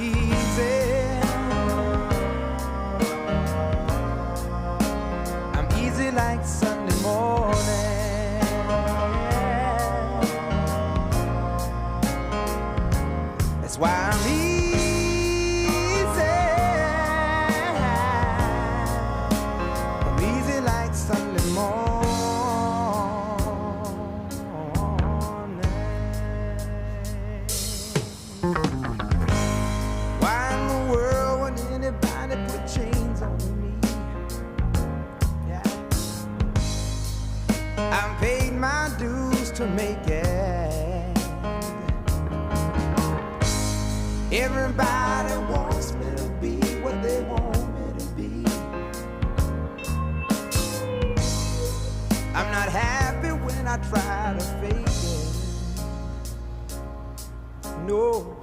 easy. I'm easy like Sunday morning. That's why I'm easy. I'm easy like Sunday morning. Why in the world would anybody put chains on me? Yeah. I've paid my dues to make it. Everybody wants me to be what they want me to be. I'm not happy when I try to fake it. No.